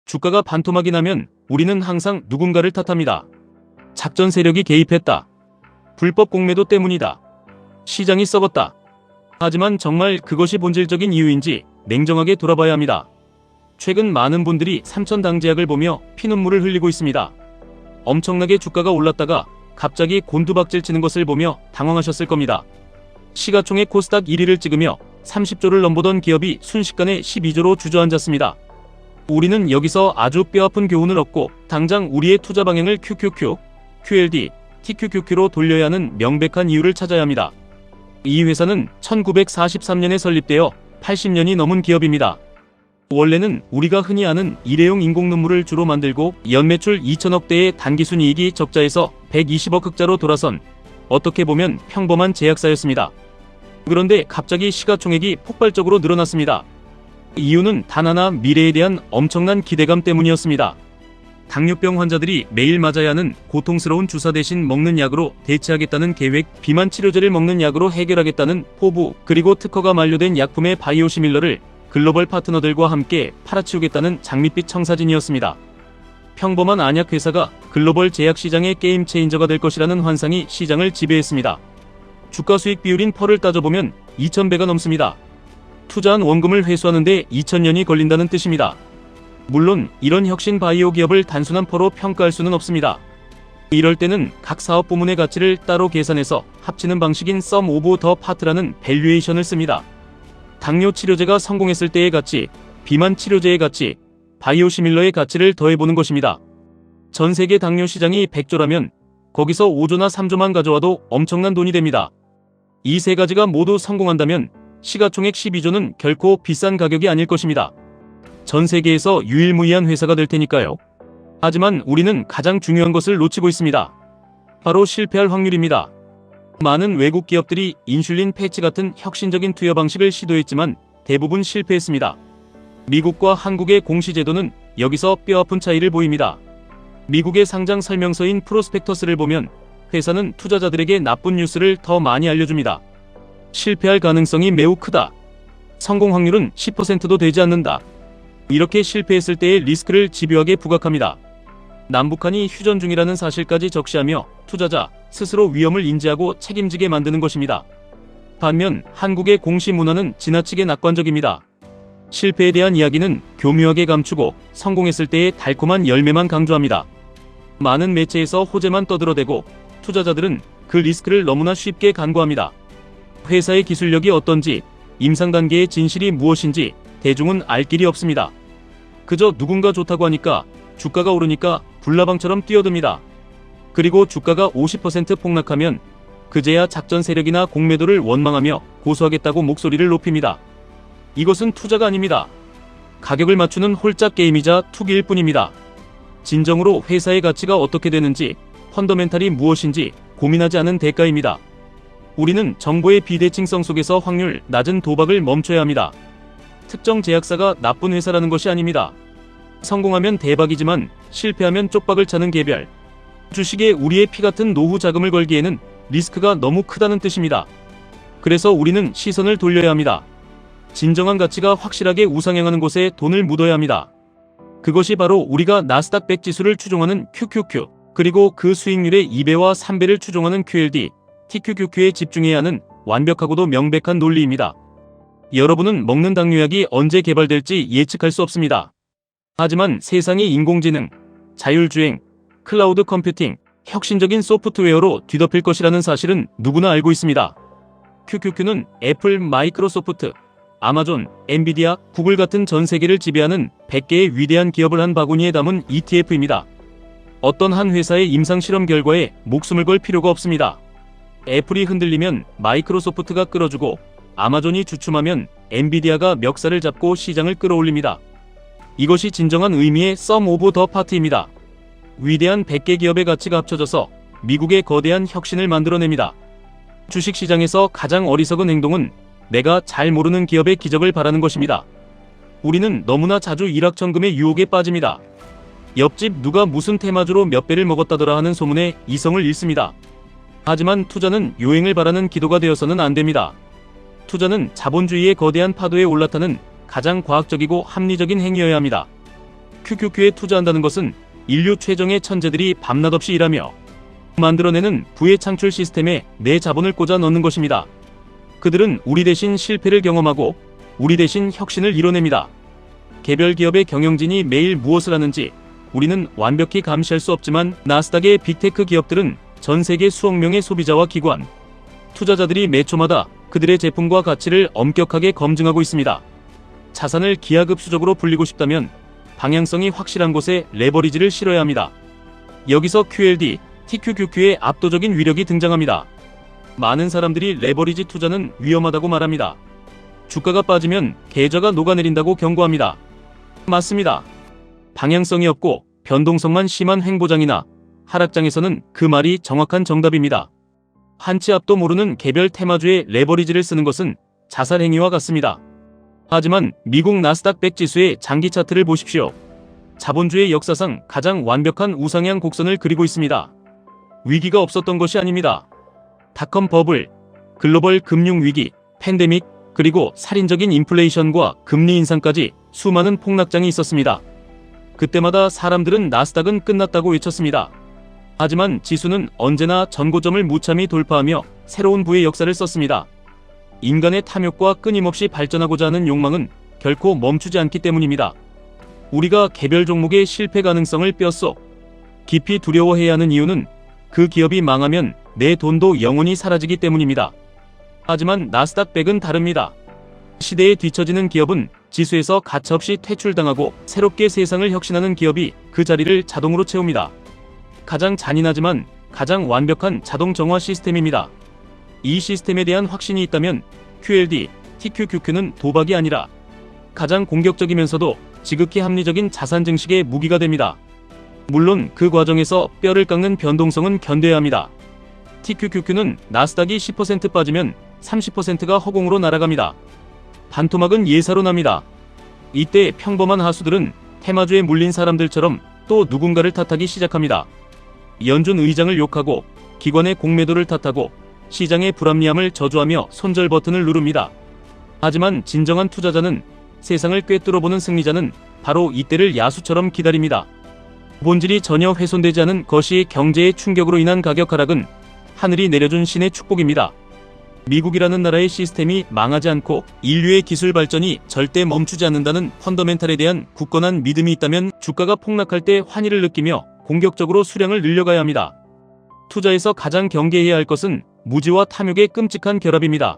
주가가 반토막이 나면 우리는 항상 누군가를 탓합니다. 작전 세력이 개입했다. 불법 공매도 때문이다. 시장이 썩었다. 하지만 정말 그것이 본질적인 이유인지 냉정하게 돌아봐야 합니다. 최근 많은 분들이 삼천당제약을 보며 피눈물을 흘리고 있습니다. 엄청나게 주가가 올랐다가 갑자기 곤두박질 치는 것을 보며 당황하셨을 겁니다. 시가총액 코스닥 1위를 찍으며 30조를 넘보던 기업이 순식간에 12조로 주저앉았습니다. 우리는 여기서 아주 뼈아픈 교훈을 얻고 당장 우리의 투자 방향을 QQQ, QLD, TQQQ로 돌려야 하는 명백한 이유를 찾아야 합니다. 이 회사는 1943년에 설립되어 80년이 넘은 기업입니다. 원래는 우리가 흔히 아는 일회용 인공눈물을 주로 만들고 연매출 2천억대의 단기순이익이 적자에서 120억 흑자로 돌아선 어떻게 보면 평범한 제약사였습니다. 그런데 갑자기 시가총액이 폭발적으로 늘어났습니다. 이유는 단 하나, 미래에 대한 엄청난 기대감 때문이었습니다. 당뇨병 환자들이 매일 맞아야 하는 고통스러운 주사 대신 먹는 약으로 대체하겠다는 계획, 비만 치료제를 먹는 약으로 해결하겠다는 포부, 그리고 특허가 만료된 약품의 바이오시밀러를 글로벌 파트너들과 함께 팔아치우겠다는 장밋빛 청사진이었습니다. 평범한 안약 회사가 글로벌 제약 시장의 게임 체인저가 될 것이라는 환상이 시장을 지배했습니다. 주가 수익 비율인 펄을 따져보면 2000배가 넘습니다. 투자한 원금을 회수하는데 2000년이 걸린다는 뜻입니다. 물론 이런 혁신 바이오 기업을 단순한 펄로 평가할 수는 없습니다. 이럴 때는 각 사업 부문의 가치를 따로 계산해서 합치는 방식인 Sum of the Part라는 밸류에이션을 씁니다. 당뇨 치료제가 성공했을 때의 가치, 비만 치료제의 가치, 바이오시밀러의 가치를 더해보는 것입니다. 전 세계 당뇨 시장이 100조라면 거기서 5조나 3조만 가져와도 엄청난 돈이 됩니다. 이 세 가지가 모두 성공한다면 시가총액 12조는 결코 비싼 가격이 아닐 것입니다. 전 세계에서 유일무이한 회사가 될 테니까요. 하지만 우리는 가장 중요한 것을 놓치고 있습니다. 바로 실패할 확률입니다. 많은 외국 기업들이 인슐린 패치 같은 혁신적인 투여 방식을 시도했지만 대부분 실패했습니다. 미국과 한국의 공시제도는 여기서 뼈아픈 차이를 보입니다. 미국의 상장 설명서인 프로스펙터스를 보면 회사는 투자자들에게 나쁜 뉴스를 더 많이 알려줍니다. 실패할 가능성이 매우 크다. 성공 확률은 10%도 되지 않는다. 이렇게 실패했을 때의 리스크를 집요하게 부각합니다. 남북한이 휴전 중이라는 사실까지 적시하며 투자자 스스로 위험을 인지하고 책임지게 만드는 것입니다. 반면 한국의 공시 문화는 지나치게 낙관적입니다. 실패에 대한 이야기는 교묘하게 감추고 성공했을 때의 달콤한 열매만 강조합니다. 많은 매체에서 호재만 떠들어대고 투자자들은 그 리스크를 너무나 쉽게 간과합니다. 회사의 기술력이 어떤지, 임상 단계의 진실이 무엇인지 대중은 알 길이 없습니다. 그저 누군가 좋다고 하니까 주가가 오르니까 불나방처럼 뛰어듭니다. 그리고 주가가 50% 폭락하면 그제야 작전 세력이나 공매도를 원망하며 고소하겠다고 목소리를 높입니다. 이것은 투자가 아닙니다. 가격을 맞추는 홀짝 게임이자 투기일 뿐입니다. 진정으로 회사의 가치가 어떻게 되는지, 펀더멘탈이 무엇인지 고민하지 않은 대가입니다. 우리는 정보의 비대칭성 속에서 확률 낮은 도박을 멈춰야 합니다. 특정 제약사가 나쁜 회사라는 것이 아닙니다. 성공하면 대박이지만 실패하면 쪽박을 차는 개별. 주식에 우리의 피 같은 노후 자금을 걸기에는 리스크가 너무 크다는 뜻입니다. 그래서 우리는 시선을 돌려야 합니다. 진정한 가치가 확실하게 우상향하는 곳에 돈을 묻어야 합니다. 그것이 바로 우리가 나스닥 100 지수를 추종하는 QQQ, 그리고 그 수익률의 2배와 3배를 추종하는 QLD, TQQQ에 집중해야 하는 완벽하고도 명백한 논리입니다. 여러분은 먹는 당뇨약이 언제 개발될지 예측할 수 없습니다. 하지만 세상이 인공지능, 자율주행, 클라우드 컴퓨팅, 혁신적인 소프트웨어로 뒤덮일 것이라는 사실은 누구나 알고 있습니다. QQQ는 애플, 마이크로소프트, 아마존, 엔비디아, 구글 같은 전 세계를 지배하는 100개의 위대한 기업을 한 바구니에 담은 ETF입니다. 어떤 한 회사의 임상실험 결과에 목숨을 걸 필요가 없습니다. 애플이 흔들리면 마이크로소프트가 끌어주고 아마존이 주춤하면 엔비디아가 멱살을 잡고 시장을 끌어올립니다. 이것이 진정한 의미의 Sum of the Part입니다. 위대한 100개 기업의 가치가 합쳐져서 미국의 거대한 혁신을 만들어냅니다. 주식시장에서 가장 어리석은 행동은 내가 잘 모르는 기업의 기적을 바라는 것입니다. 우리는 너무나 자주 일확천금의 유혹에 빠집니다. 옆집 누가 무슨 테마주로 몇 배를 먹었다더라 하는 소문에 이성을 잃습니다. 하지만 투자는 요행을 바라는 기도가 되어서는 안 됩니다. 투자는 자본주의의 거대한 파도에 올라타는 가장 과학적이고 합리적인 행위여야 합니다. QQQ에 투자한다는 것은 인류 최정의 천재들이 밤낮 없이 일하며 만들어내는 부의 창출 시스템에 내 자본을 꽂아 넣는 것입니다. 그들은 우리 대신 실패를 경험하고 우리 대신 혁신을 이뤄냅니다. 개별 기업의 경영진이 매일 무엇을 하는지 우리는 완벽히 감시할 수 없지만 나스닥의 빅테크 기업들은 전 세계 수억 명의 소비자와 기관, 투자자들이 매 초마다 그들의 제품과 가치를 엄격하게 검증하고 있습니다. 자산을 기하급수적으로 불리고 싶다면 방향성이 확실한 곳에 레버리지를 실어야 합니다. 여기서 QLD, TQQQ의 압도적인 위력이 등장합니다. 많은 사람들이 레버리지 투자는 위험하다고 말합니다. 주가가 빠지면 계좌가 녹아내린다고 경고합니다. 맞습니다. 방향성이 없고 변동성만 심한 횡보장이나 하락장에서는 그 말이 정확한 정답입니다. 한치 앞도 모르는 개별 테마주의 레버리지를 쓰는 것은 자살 행위와 같습니다. 하지만 미국 나스닥 100 지수의 장기 차트를 보십시오. 자본주의 역사상 가장 완벽한 우상향 곡선을 그리고 있습니다. 위기가 없었던 것이 아닙니다. 닷컴 버블, 글로벌 금융위기, 팬데믹, 그리고 살인적인 인플레이션과 금리 인상까지 수많은 폭락장이 있었습니다. 그때마다 사람들은 나스닥은 끝났다고 외쳤습니다. 하지만 지수는 언제나 전고점을 무참히 돌파하며 새로운 부의 역사를 썼습니다. 인간의 탐욕과 끊임없이 발전하고자 하는 욕망은 결코 멈추지 않기 때문입니다. 우리가 개별 종목의 실패 가능성을 뼛속 깊이 두려워해야 하는 이유는 그 기업이 망하면 내 돈도 영원히 사라지기 때문입니다. 하지만 나스닥 100은 다릅니다. 시대에 뒤처지는 기업은 지수에서 가차없이 퇴출당하고 새롭게 세상을 혁신하는 기업이 그 자리를 자동으로 채웁니다. 가장 잔인하지만 가장 완벽한 자동 정화 시스템입니다. 이 시스템에 대한 확신이 있다면 QLD, TQQQ는 도박이 아니라 가장 공격적이면서도 지극히 합리적인 자산 증식의 무기가 됩니다. 물론 그 과정에서 뼈를 깎는 변동성은 견뎌야 합니다. TQQQ는 나스닥이 10% 빠지면 30%가 허공으로 날아갑니다. 반토막은 예사로 납니다. 이때 평범한 하수들은 테마주에 물린 사람들처럼 또 누군가를 탓하기 시작합니다. 연준 의장을 욕하고 기관의 공매도를 탓하고 시장의 불합리함을 저주하며 손절 버튼을 누릅니다. 하지만 진정한 투자자는, 세상을 꿰뚫어보는 승리자는 바로 이때를 야수처럼 기다립니다. 본질이 전혀 훼손되지 않은 것이 경제의 충격으로 인한 가격 하락은 하늘이 내려준 신의 축복입니다. 미국이라는 나라의 시스템이 망하지 않고 인류의 기술 발전이 절대 멈추지 않는다는 펀더멘탈에 대한 굳건한 믿음이 있다면 주가가 폭락할 때 환희를 느끼며 공격적으로 수량을 늘려가야 합니다. 투자에서 가장 경계해야 할 것은 무지와 탐욕의 끔찍한 결합입니다.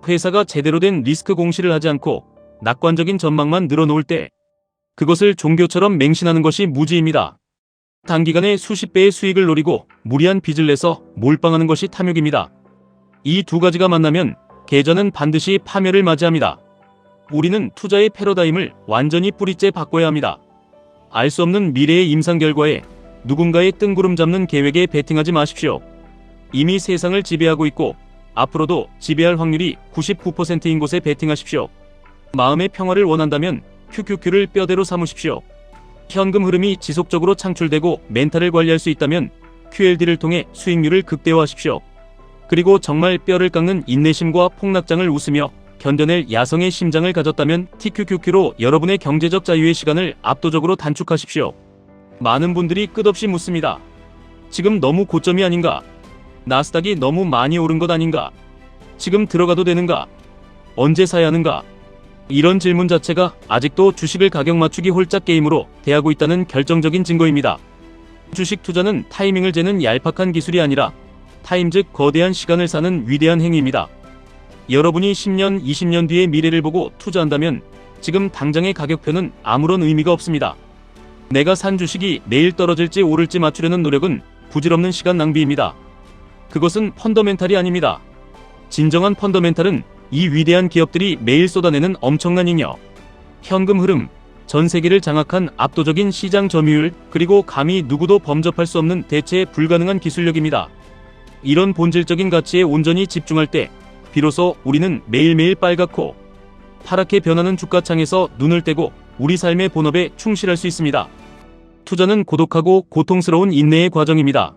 회사가 제대로 된 리스크 공시를 하지 않고 낙관적인 전망만 늘어놓을 때 그것을 종교처럼 맹신하는 것이 무지입니다. 단기간에 수십 배의 수익을 노리고 무리한 빚을 내서 몰빵하는 것이 탐욕입니다. 이 두 가지가 만나면 계좌는 반드시 파멸을 맞이합니다. 우리는 투자의 패러다임을 완전히 뿌리째 바꿔야 합니다. 알 수 없는 미래의 임상 결과에 누군가의 뜬구름 잡는 계획에 베팅하지 마십시오. 이미 세상을 지배하고 있고 앞으로도 지배할 확률이 99%인 곳에 베팅하십시오. 마음의 평화를 원한다면 QQQ를 뼈대로 삼으십시오. 현금 흐름이 지속적으로 창출되고 멘탈을 관리할 수 있다면 QLD를 통해 수익률을 극대화하십시오. 그리고 정말 뼈를 깎는 인내심과 폭락장을 웃으며 견뎌낼 야성의 심장을 가졌다면 TQQQ로 여러분의 경제적 자유의 시간을 압도적으로 단축하십시오. 많은 분들이 끝없이 묻습니다. 지금 너무 고점이 아닌가? 나스닥이 너무 많이 오른 것 아닌가? 지금 들어가도 되는가? 언제 사야 하는가? 이런 질문 자체가 아직도 주식을 가격 맞추기 홀짝 게임으로 대하고 있다는 결정적인 증거입니다. 주식 투자는 타이밍을 재는 얄팍한 기술이 아니라 타임 즉 거대한 시간을 사는 위대한 행위입니다. 여러분이 10년, 20년 뒤의 미래를 보고 투자한다면 지금 당장의 가격표는 아무런 의미가 없습니다. 내가 산 주식이 내일 떨어질지 오를지 맞추려는 노력은 부질없는 시간 낭비입니다. 그것은 펀더멘탈이 아닙니다. 진정한 펀더멘탈은 이 위대한 기업들이 매일 쏟아내는 엄청난 잉여, 현금 흐름, 전 세계를 장악한 압도적인 시장 점유율, 그리고 감히 누구도 범접할 수 없는 대체 불가능한 기술력입니다. 이런 본질적인 가치에 온전히 집중할 때 비로소 우리는 매일매일 빨갛고 파랗게 변하는 주가창에서 눈을 떼고 우리 삶의 본업에 충실할 수 있습니다. 투자는 고독하고 고통스러운 인내의 과정입니다.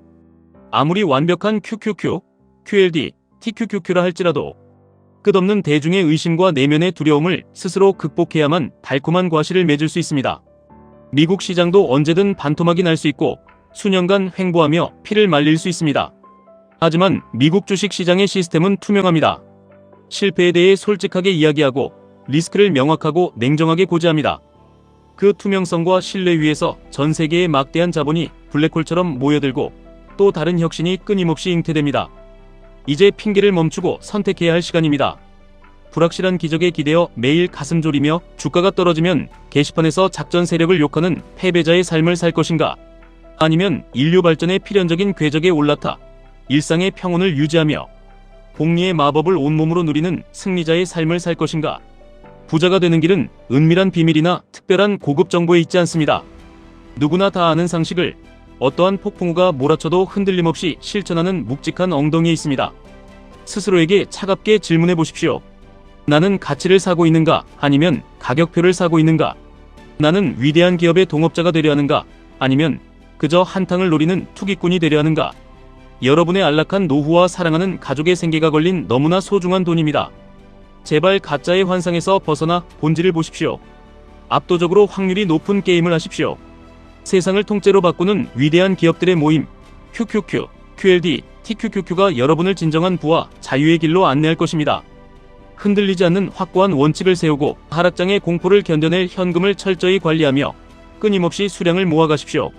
아무리 완벽한 QQQ, QLD, TQQQ라 할지라도 끝없는 대중의 의심과 내면의 두려움을 스스로 극복해야만 달콤한 과실을 맺을 수 있습니다. 미국 시장도 언제든 반토막이 날 수 있고 수년간 횡보하며 피를 말릴 수 있습니다. 하지만 미국 주식 시장의 시스템은 투명합니다. 실패에 대해 솔직하게 이야기하고 리스크를 명확하고 냉정하게 고지합니다. 그 투명성과 신뢰 위에서 전 세계의 막대한 자본이 블랙홀처럼 모여들고 또 다른 혁신이 끊임없이 잉태됩니다. 이제 핑계를 멈추고 선택해야 할 시간입니다. 불확실한 기적에 기대어 매일 가슴 졸이며 주가가 떨어지면 게시판에서 작전 세력을 욕하는 패배자의 삶을 살 것인가? 아니면 인류 발전의 필연적인 궤적에 올라타 일상의 평온을 유지하며 복리의 마법을 온몸으로 누리는 승리자의 삶을 살 것인가? 부자가 되는 길은 은밀한 비밀이나 특별한 고급 정보에 있지 않습니다. 누구나 다 아는 상식을 어떠한 폭풍우가 몰아쳐도 흔들림 없이 실천하는 묵직한 엉덩이에 있습니다. 스스로에게 차갑게 질문해 보십시오. 나는 가치를 사고 있는가? 아니면 가격표를 사고 있는가? 나는 위대한 기업의 동업자가 되려 하는가? 아니면 그저 한탕을 노리는 투기꾼이 되려 하는가? 여러분의 안락한 노후와 사랑하는 가족의 생계가 걸린 너무나 소중한 돈입니다. 제발 가짜의 환상에서 벗어나 본질을 보십시오. 압도적으로 확률이 높은 게임을 하십시오. 세상을 통째로 바꾸는 위대한 기업들의 모임 QQQ, QLD, TQQQ가 여러분을 진정한 부와 자유의 길로 안내할 것입니다. 흔들리지 않는 확고한 원칙을 세우고 하락장의 공포를 견뎌낼 현금을 철저히 관리하며 끊임없이 수량을 모아가십시오.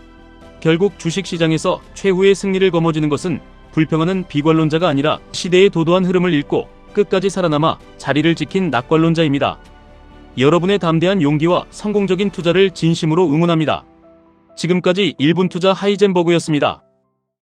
결국 주식시장에서 최후의 승리를 거머쥐는 것은 불평하는 비관론자가 아니라 시대의 도도한 흐름을 읽고 끝까지 살아남아 자리를 지킨 낙관론자입니다. 여러분의 담대한 용기와 성공적인 투자를 진심으로 응원합니다. 지금까지 1분 투자 하이젠버그였습니다.